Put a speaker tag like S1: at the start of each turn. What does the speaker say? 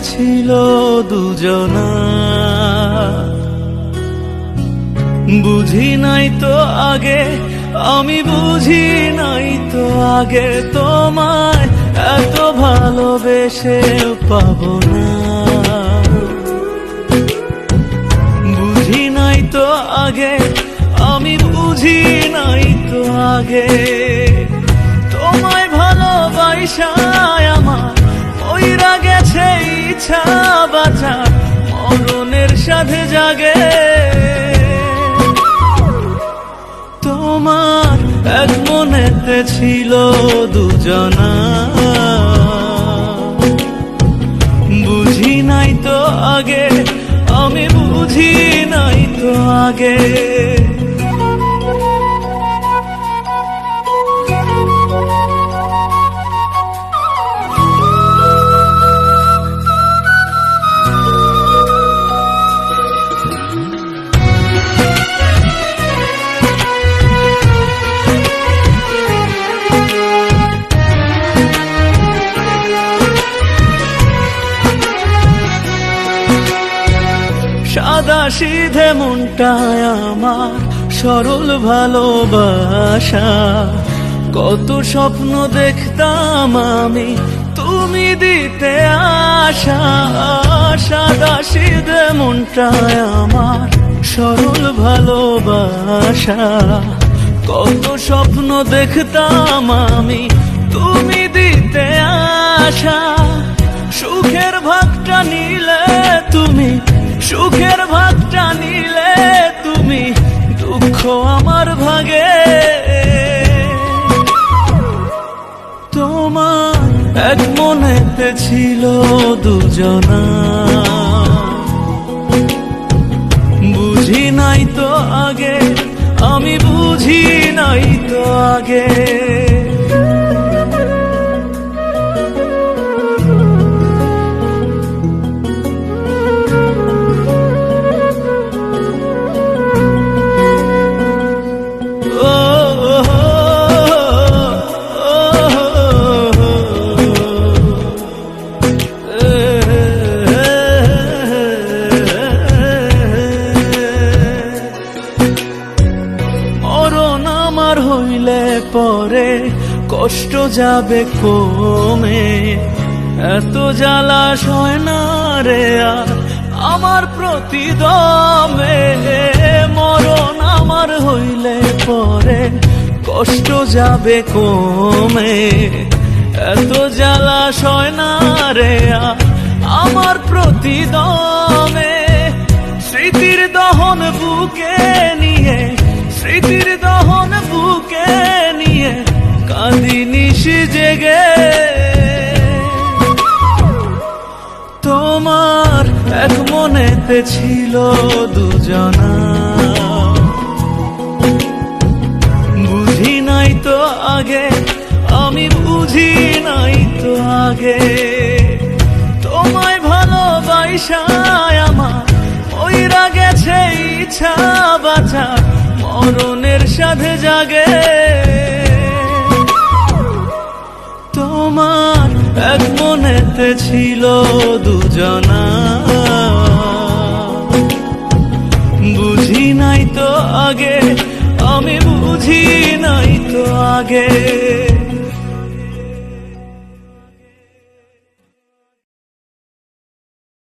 S1: ছিল দুজনা, বুঝি নাই তো আগে, আমি বুঝি নাই তো আগে, তোমায় এত ভালোবেসে পাবো না। বুঝি নাই তো আগে, আমি বুঝি নাই তো আগে, তোমায় ভালোবাসায় আমার ওইরা গেছে ইচ্ছা বাঁচা, মরণের সাথে জাগে। তোমার এক মনেতে ছিল দুজনা, বুঝি নাই তো আগে, আমি বুঝি নাই তো আগে। সাদা সিধে মনটায় আমার সরল ভালোবাসা, কত স্বপ্ন দেখতাম আমি তুমি দিতে আশা। সাদা সিধে মনটায় আমার সরল ভালোবাসা, কত স্বপ্ন দেখতাম আমি তুমি দিতে আশা। সুখের ভাগটা নিলে তুমি, সুখের ভাগটা নিলে তুমি, দুঃখ আমার ভাগে। তোমার এক মনেতে ছিল দুজনা, বুঝি নাই তো আগে, আমি বুঝি নাই তো আগে। হইলে পরে কষ্ট যাবে কমে, এত জ্বালা সয় না রে আর আমার প্রতিদমে। মরণ আমার হইলে পরে কষ্ট যাবে কমে, এত জ্বালা সয় না রে আর আমার প্রতিদমে। স্মৃতির দহন বুকে নিয়ে, স্মৃতির দহন বুকে নিয়ে কাঁদি নিশি জেগে। তোমার এক মনেতে ছিল দুজনা, বুঝি নাই তো আগে, আমি বুঝি নাই তো আগে। তোমায় ভালোবাসায় আমার ওইরা গেছে ইচ্ছা বাঁচা, মরণের সাথে জাগে। তোমার এক মনেতে ছিল দুজনা, বুঝি নাই তো আগে, আমি বুঝি নাই তো আগে।